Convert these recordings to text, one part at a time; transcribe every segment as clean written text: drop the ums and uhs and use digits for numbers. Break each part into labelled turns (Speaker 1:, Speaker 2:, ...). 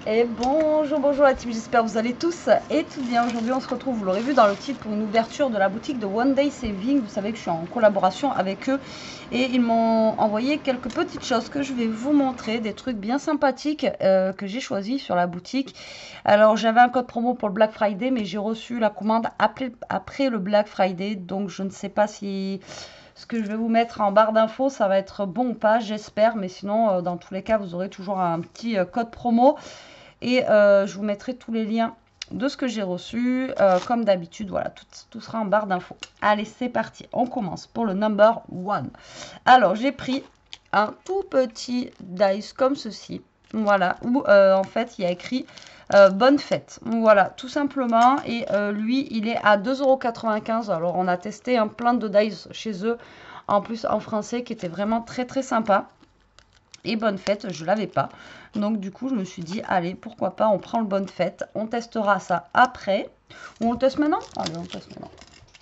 Speaker 1: Et bonjour, bonjour la team, j'espère que vous allez tous et toutes bien. Aujourd'hui on se retrouve, vous l'aurez vu dans le titre, pour une ouverture de la boutique de One Day Saving. Vous savez que je suis en collaboration avec eux et ils m'ont envoyé quelques petites choses que je vais vous montrer, des trucs bien sympathiques que j'ai choisi sur la boutique. Alors j'avais un code promo pour le Black Friday, mais j'ai reçu la commande après le Black Friday, donc je ne sais pas si ce que je vais vous mettre en barre d'infos ça va être bon ou pas, j'espère, mais sinon dans tous les cas vous aurez toujours un petit code promo. Et je vous mettrai tous les liens de ce que j'ai reçu. Comme d'habitude, voilà, tout sera en barre d'infos. Allez, c'est parti. On commence pour le number one. Alors, j'ai pris un tout petit dice comme ceci. Voilà, où en fait, il y a écrit bonne fête. Voilà, tout simplement. Et lui, il est à 2,95 €. Alors, on a testé un plein de dice chez eux. En plus, en français, qui était vraiment très, très sympa. Et bonne fête, je l'avais pas. Donc du coup, je me suis dit, allez, pourquoi pas, on prend le bonne fête. On testera ça après. Ou on le teste maintenant? Allez, on le teste maintenant.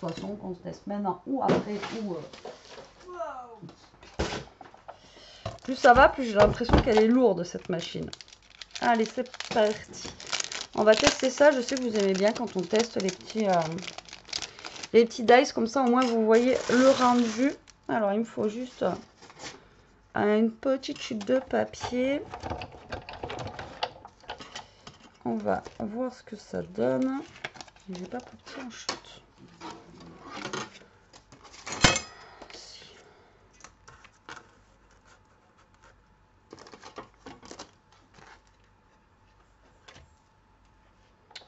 Speaker 1: De toute façon, on se teste maintenant ou après. Ou plus ça va, plus j'ai l'impression qu'elle est lourde, cette machine. Allez, c'est parti. On va tester ça. Je sais que vous aimez bien quand on teste les petits dice. Comme ça, au moins, vous voyez le rendu. Alors, il me faut juste une petite chute de papier. On va voir ce que ça donne. Je n'ai pas petit en chute.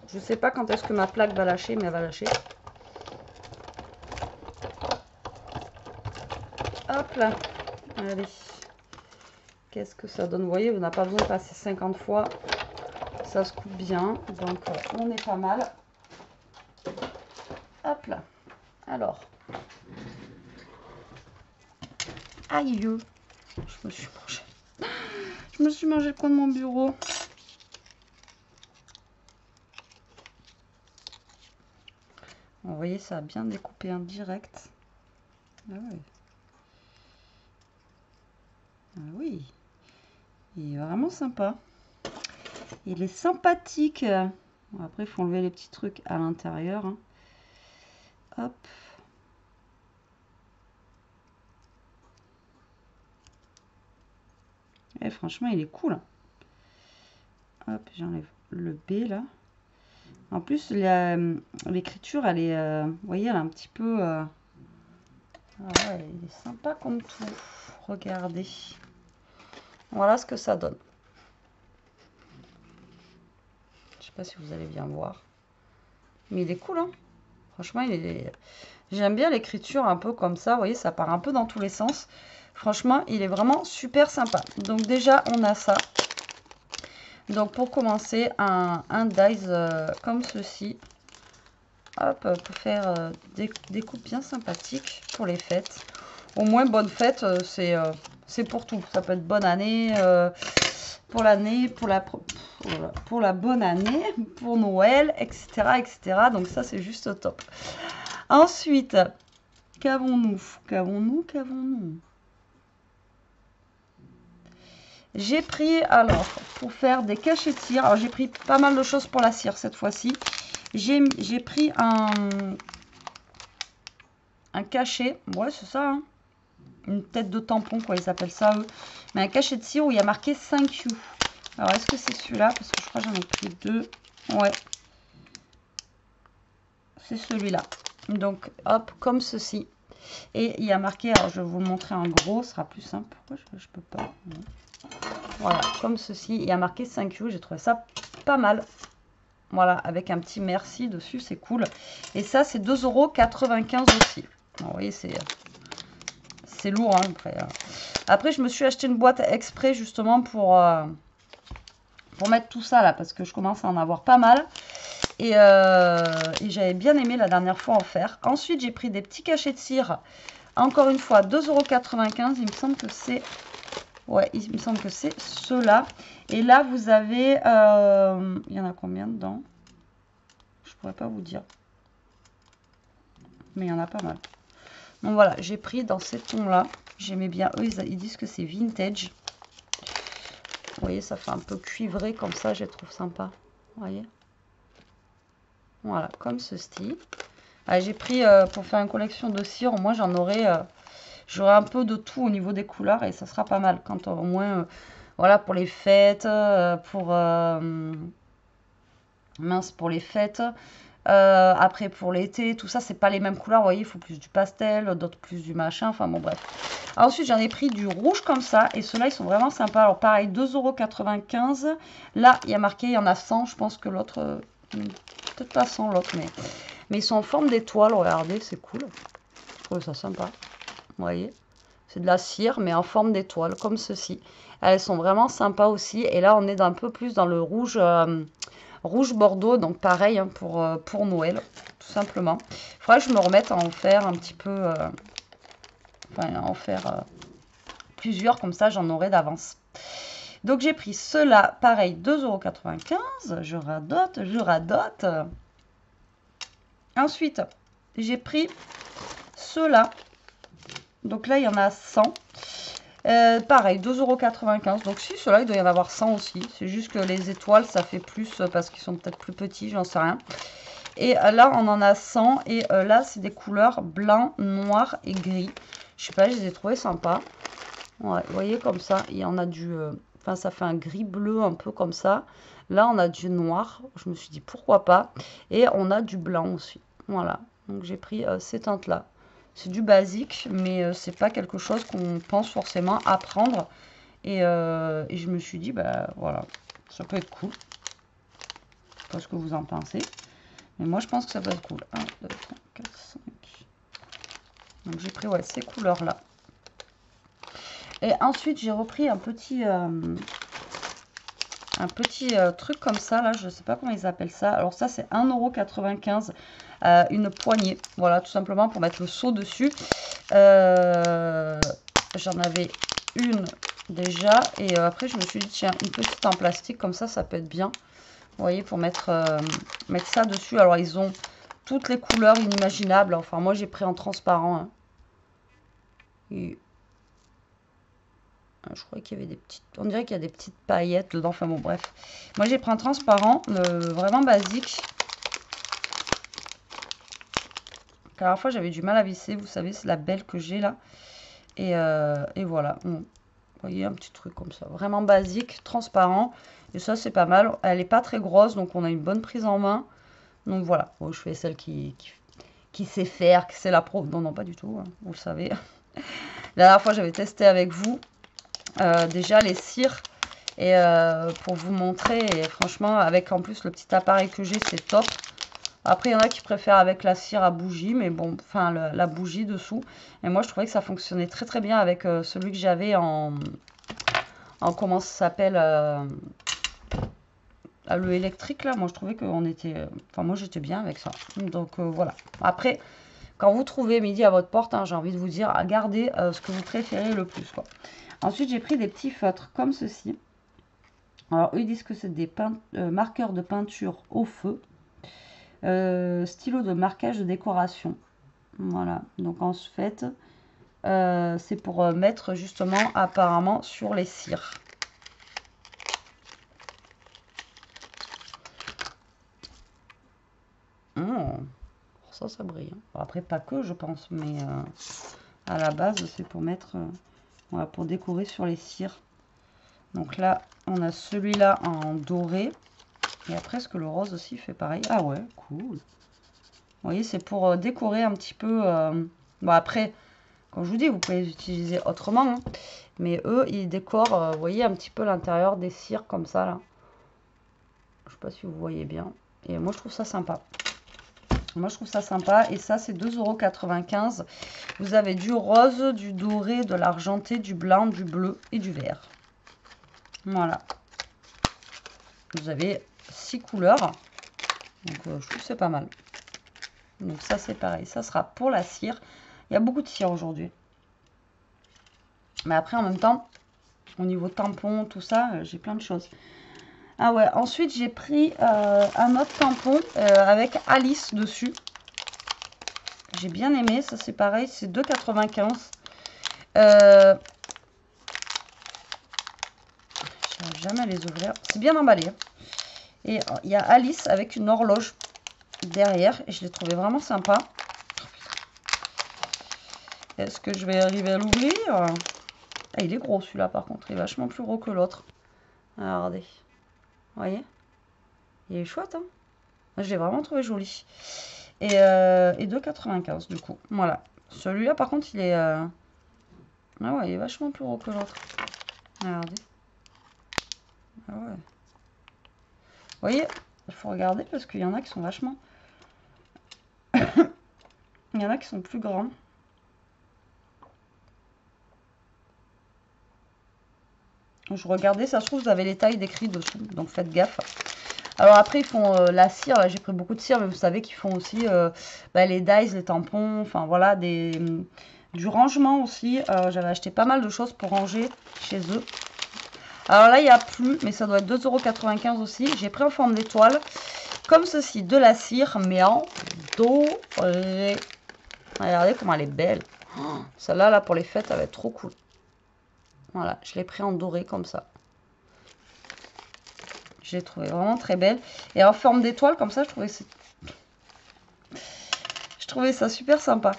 Speaker 1: Je sais pas quand est-ce que ma plaque va lâcher, mais elle va lâcher. Hop là. Allez. Qu'est-ce que ça donne? Vous voyez, on n'a pas besoin de passer 50 fois. Ça se coupe bien. Donc, on est pas mal. Hop là. Alors. Aïe. Je me suis mangé le coin de mon bureau. Vous voyez, ça a bien découpé en direct. Ah oui. Ah oui. Il est vraiment sympa. Il est sympathique. Bon, après, il faut enlever les petits trucs à l'intérieur. Hein. Hop. Et franchement, il est cool. Hop, j'enlève le B là. En plus, l'écriture, elle est, vous voyez, elle est un petit peu... Ah ouais, il est sympa comme tout. Regardez. Voilà ce que ça donne. Je sais pas si vous allez bien voir. Mais il est cool, hein. Franchement, j'aime bien l'écriture un peu comme ça. Vous voyez, ça part un peu dans tous les sens. Franchement, il est vraiment super sympa. Donc déjà, on a ça. Donc pour commencer, un dice comme ceci. Hop, pour faire des coupes bien sympathiques pour les fêtes. Au moins, bonne fête, c'est pour tout. Ça peut être bonne année, pour l'année, pour la bonne année, pour Noël, etc., etc. Donc ça, c'est juste top. Ensuite, qu'avons-nous? J'ai pris, alors, pour faire des cachets de cire, alors j'ai pris pas mal de choses pour la cire cette fois-ci. J'ai pris un cachet, ouais c'est ça, hein. Une tête de tampon, quoi, ils appellent ça eux. Mais un cachet de cire où il y a marqué 5 you. Alors est-ce que c'est celui-là? Parce que je crois que j'en ai pris deux. Ouais. C'est celui-là. Donc hop, comme ceci. Et il y a marqué, alors je vais vous le montrer en gros, ce sera plus simple. Pourquoi je peux pas? Voilà, comme ceci. Il y a marqué 5 you, j'ai trouvé ça pas mal. Voilà, avec un petit merci dessus, c'est cool. Et ça, c'est 2,95 € aussi. Alors, vous voyez, c'est lourd. Hein, après, je me suis acheté une boîte exprès justement pour mettre tout ça là, parce que je commence à en avoir pas mal. Et j'avais bien aimé la dernière fois en faire. Ensuite, j'ai pris des petits cachets de cire. Encore une fois, 2,95 €. Il me semble que c'est... Ouais, il me semble que c'est ceux-là. Et là, vous avez... il y en a combien dedans? Je pourrais pas vous dire. Mais il y en a pas mal. Donc voilà, j'ai pris dans ces tons-là. J'aimais bien. Eux, ils disent que c'est vintage. voyez, ça fait un peu cuivré comme ça, je trouve sympa. Vous voyez? Voilà, comme ceci. J'ai pris pour faire une collection de cire, au moins j'aurai un peu de tout au niveau des couleurs et ça sera pas mal. Quand au moins, voilà, pour les fêtes, pour les fêtes. Après pour l'été, tout ça, c'est pas les mêmes couleurs. Vous voyez, il faut plus du pastel, d'autres plus du machin. Enfin bon, bref. Ensuite, j'en ai pris du rouge comme ça. Et ceux-là, ils sont vraiment sympas. Alors pareil, 2,95 €. Là, il y a marqué, il y en a 100. Je pense que l'autre, peut-être pas 100 l'autre, mais ils sont en forme d'étoile. Regardez, c'est cool. Je trouve ça sympa. Vous voyez, c'est de la cire, mais en forme d'étoile, comme ceci. Elles sont vraiment sympas aussi. Et là, on est un peu plus dans le rouge, rouge bordeaux. Donc pareil hein, pour Noël, tout simplement. Il faudrait que je me remette à en faire un petit peu... enfin, à en faire plusieurs, comme ça, j'en aurai d'avance. Donc j'ai pris ceux-là, pareil, 2,95 €. Je radote, je radote. Ensuite, j'ai pris ceux-là. Donc là, il y en a 100. Pareil, 2,95 €. Donc si, ceux-là, il doit y en avoir 100 aussi. C'est juste que les étoiles, ça fait plus parce qu'ils sont peut-être plus petits, j'en sais rien. Et là, on en a 100. Et là, c'est des couleurs blanc, noir et gris. Je sais pas, je les ai trouvés sympas. Ouais, vous voyez, comme ça, il y en a du... Enfin, ça fait un gris-bleu un peu comme ça. Là, on a du noir. Je me suis dit, pourquoi pas. Et on a du blanc aussi. Voilà. Donc, j'ai pris ces teintes-là. C'est du basique, mais c'est pas quelque chose qu'on pense forcément à prendre. Et je me suis dit, bah voilà, ça peut être cool. Je sais pas ce que vous en pensez. Mais moi, je pense que ça peut être cool. 1, 2, 3, 4, 5. Donc, j'ai pris ouais, ces couleurs-là. Et ensuite, j'ai repris un petit truc comme ça. Là, je ne sais pas comment ils appellent ça. Alors ça, c'est 1,95 €. Une poignée. Voilà, tout simplement pour mettre le seau dessus. J'en avais une déjà. Et après, je me suis dit, tiens, une petite en plastique. Comme ça peut être bien. Vous voyez, pour mettre ça dessus. Alors, ils ont toutes les couleurs inimaginables. Enfin, moi, j'ai pris en transparent. Hein. Et... je crois qu'il y avait des petites... On dirait qu'il y a des petites paillettes dedans. Enfin bon, bref. Moi, j'ai pris un transparent, vraiment basique. La dernière fois, j'avais du mal à visser. Vous savez, c'est la belle que j'ai là. Et voilà. Vous voyez, un petit truc comme ça. Vraiment basique, transparent. Et ça, c'est pas mal. Elle n'est pas très grosse, donc on a une bonne prise en main. Donc voilà. Bon, je fais celle qui sait faire, qui sait la pro. Non, non, pas du tout. Hein, vous le savez. La dernière fois, j'avais testé avec vous. Déjà les cires et pour vous montrer et franchement avec en plus le petit appareil que j'ai c'est top. Après il y en a qui préfèrent avec la cire à bougie mais bon enfin la bougie dessous et moi je trouvais que ça fonctionnait très très bien avec celui que j'avais en comment ça s'appelle le électrique là. Moi je trouvais qu'on était enfin moi j'étais bien avec ça donc voilà. Après quand vous trouvez midi à votre porte hein, j'ai envie de vous dire à garder ce que vous préférez le plus quoi. Ensuite, j'ai pris des petits feutres comme ceci. Alors, eux, ils disent que c'est des marqueurs de peinture au feu. Stylo de marquage de décoration. Voilà. Donc, en fait, c'est pour mettre justement apparemment sur les cires. Ça brille. Hein. Bon, après, pas que, je pense. Mais à la base, c'est pour mettre... voilà, pour décorer sur les cires. Donc là, on a celui-là en doré. Et après, est-ce que le rose aussi fait pareil? Ah ouais, cool. Vous voyez, c'est pour décorer un petit peu... Bon, après, comme je vous dis, vous pouvez les utiliser autrement. Hein. Mais eux, ils décorent, vous voyez, un petit peu l'intérieur des cires comme ça, là. Je sais pas si vous voyez bien. Et moi, je trouve ça sympa. Moi, je trouve ça sympa. Et ça, c'est 2,95 €. Vous avez du rose, du doré, de l'argenté, du blanc, du bleu et du vert. Voilà. Vous avez 6 couleurs. Donc, je trouve que c'est pas mal. Donc, ça, c'est pareil. Ça sera pour la cire. Il y a beaucoup de cire aujourd'hui. Mais après, en même temps, au niveau tampon, tout ça, j'ai plein de choses. Ah ouais, ensuite, j'ai pris un autre tampon avec Alice dessus. J'ai bien aimé. Ça, c'est pareil. C'est 2,95 €. jamais les ouvrir. C'est bien emballé. Hein. Et il y a Alice avec une horloge derrière. Et je l'ai trouvé vraiment sympa. Est-ce que je vais arriver à l'ouvrir? Ah, il est gros celui-là par contre. Il est vachement plus gros que l'autre. Regardez. Vous voyez? Il est chouette. Hein, je l'ai vraiment trouvé joli. Et 2,95 du coup. Voilà. Celui-là par contre il est... Ah ouais, il est vachement plus gros que l'autre. Regardez. Ah ouais. Vous voyez, il faut regarder parce qu'il y en a qui sont vachement... Il y en a qui sont plus grands. Je regardais, ça se trouve, vous avez les tailles décrites dessous, donc faites gaffe. Alors après, ils font la cire, là j'ai pris beaucoup de cire, mais vous savez qu'ils font aussi les dies, les tampons, enfin voilà, du rangement aussi. J'avais acheté pas mal de choses pour ranger chez eux. Alors là, il n'y a plus, mais ça doit être 2,95 € aussi. J'ai pris en forme d'étoile, comme ceci, de la cire, mais en doré. Regardez comment elle est belle. Oh, celle-là, là, pour les fêtes, elle va être trop cool. Voilà, je l'ai pris en doré comme ça. Je l'ai trouvé vraiment très belle. Et en forme d'étoile, comme ça, je trouvais ça super sympa.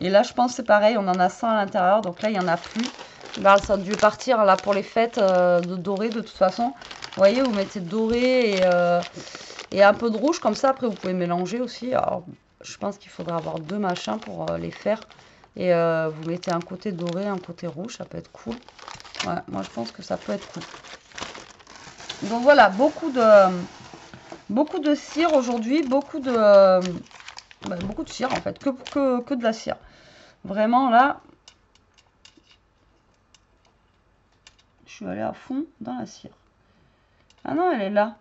Speaker 1: Et là, je pense que c'est pareil, on en a 100 à l'intérieur. Donc là, il n'y en a plus. Là, ça a dû partir là pour les fêtes de doré de toute façon. Vous voyez, vous mettez doré et un peu de rouge. Comme ça, après, vous pouvez mélanger aussi. Alors, je pense qu'il faudra avoir deux machins pour les faire. Et vous mettez un côté doré, un côté rouge. Ça peut être cool. Ouais, moi, je pense que ça peut être cool. Donc voilà, beaucoup de cire aujourd'hui, beaucoup de cire en fait, que de la cire. Vraiment là, je suis allée à fond dans la cire. Ah non, elle est là.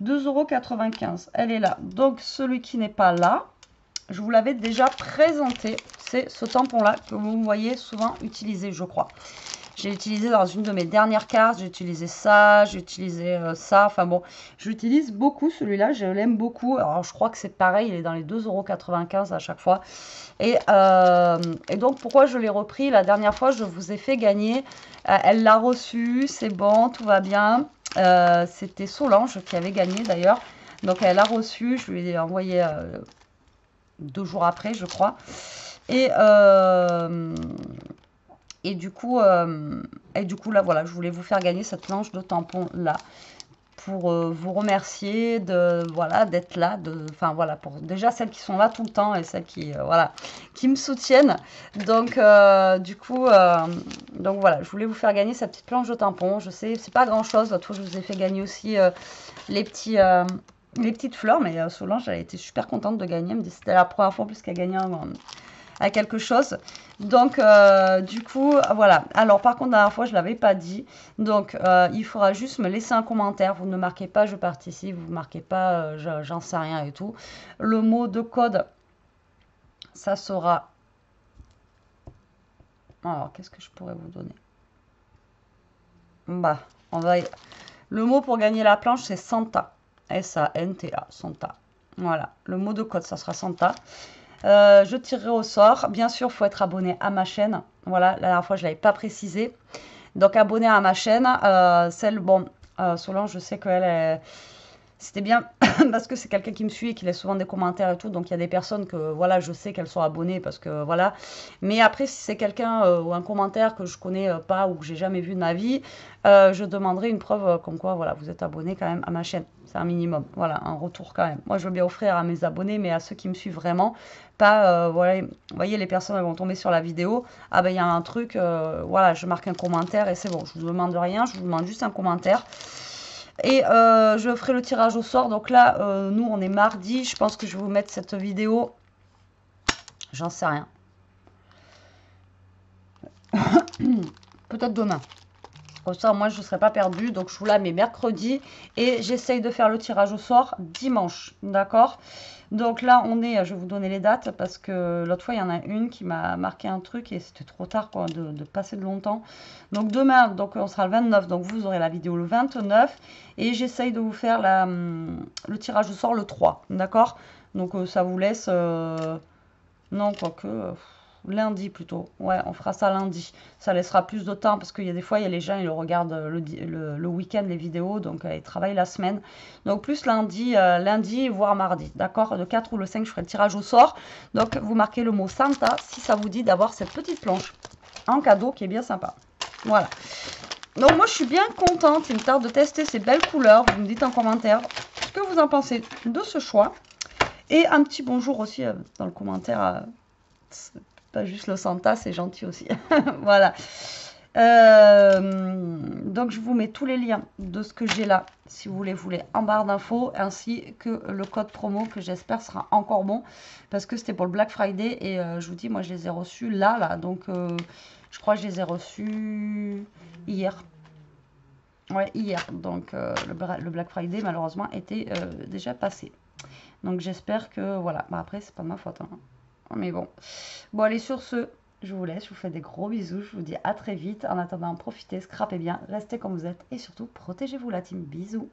Speaker 1: 2,95 €, elle est là. Donc celui qui n'est pas là, je vous l'avais déjà présenté, c'est ce tampon-là que vous voyez souvent utiliser, je crois. J'ai utilisé dans une de mes dernières cartes, j'ai utilisé ça, j'ai utilisé ça. Enfin bon, j'utilise beaucoup celui-là, je l'aime beaucoup. Alors je crois que c'est pareil, il est dans les 2,95 € à chaque fois. Et donc pourquoi je l'ai repris? La dernière fois, je vous ai fait gagner. Elle l'a reçu, c'est bon, tout va bien. C'était Solange qui avait gagné d'ailleurs. Donc elle l'a reçu, je lui ai envoyé 2 jours après, je crois. Et du coup, là, voilà, je voulais vous faire gagner cette planche de tampons là pour vous remercier d'être là, enfin voilà, pour déjà celles qui sont là tout le temps et celles qui me soutiennent. Donc du coup, donc voilà, je voulais vous faire gagner cette petite planche de tampons. Je sais, c'est pas grand chose. L'autre fois, je vous ai fait gagner aussi les petites fleurs, mais Solange, elle a été super contente de gagner. Elle me dit c'était la première fois en plus qu'elle gagnait à quelque chose. Donc du coup voilà. Alors par contre la dernière fois je l'avais pas dit, donc il faudra juste me laisser un commentaire. Vous ne marquez pas je participe, vous ne marquez pas j'en sais rien et tout. Le mot de code, ça sera, alors qu'est-ce que je pourrais vous donner? Bah on va, le mot pour gagner la planche c'est Santa, S-A-N-T-A, Santa. Voilà, le mot de code ça sera Santa. Je tirerai au sort. Bien sûr, il faut être abonné à ma chaîne. Voilà, la dernière fois, je ne l'avais pas précisé. Donc, abonné à ma chaîne. Solange, je sais qu'elle, c'était bien parce que c'est quelqu'un qui me suit et qui laisse souvent des commentaires et tout. Donc, il y a des personnes que, voilà, je sais qu'elles sont abonnées parce que, voilà. Mais après, si c'est quelqu'un ou un commentaire que je connais pas ou que j'ai jamais vu de ma vie, je demanderai une preuve comme quoi, voilà, vous êtes abonné quand même à ma chaîne. C'est un minimum, voilà, un retour quand même. Moi, je veux bien offrir à mes abonnés, mais à ceux qui me suivent vraiment, pas, voilà, vous voyez, les personnes elles vont tomber sur la vidéo, ah ben il y a un truc, voilà, je marque un commentaire et c'est bon, je vous demande rien, je vous demande juste un commentaire. Et je ferai le tirage au sort. Donc là, nous, on est mardi. Je pense que je vais vous mettre cette vidéo. J'en sais rien. Peut-être demain. Comme ça, moi, je ne serai pas perdue. Donc, je vous la mets mercredi. Et j'essaye de faire le tirage au sort dimanche. D'accord? Donc là, on est... Je vais vous donner les dates. Parce que l'autre fois, il y en a une qui m'a marqué un truc. Et c'était trop tard quoi, de passer de longtemps. Donc demain, donc, on sera le 29. Donc vous aurez la vidéo le 29. Et j'essaye de vous faire le tirage au sort le 3. D'accord? Donc ça vous laisse... non, quoique... lundi plutôt. Ouais, on fera ça lundi. Ça laissera plus de temps parce qu'il y a des fois, il y a les gens, ils le regardent le week-end, les vidéos, donc ils travaillent la semaine. Donc plus lundi, lundi, voire mardi. D'accord? Le 4 ou le 5, je ferai le tirage au sort. Donc vous marquez le mot Santa si ça vous dit d'avoir cette petite planche en cadeau qui est bien sympa. Voilà. Donc moi je suis bien contente, il me tarde de tester ces belles couleurs. Vous me dites en commentaire ce que vous en pensez de ce choix. Et un petit bonjour aussi dans le commentaire. Pas juste le Santa, c'est gentil aussi. Voilà. Donc je vous mets tous les liens de ce que j'ai là, si vous les voulez, en barre d'infos, ainsi que le code promo que j'espère sera encore bon, parce que c'était pour le Black Friday, et je vous dis, moi je les ai reçus là, donc je crois que je les ai reçus hier. Ouais, hier, donc le Black Friday malheureusement était déjà passé. Donc j'espère que, voilà, bah, après c'est pas de ma faute, hein. Mais bon. Bon, allez, sur ce, je vous laisse. Je vous fais des gros bisous. Je vous dis à très vite. En attendant, profitez, scrapez bien, restez comme vous êtes. Et surtout, protégez-vous la team. Bisous.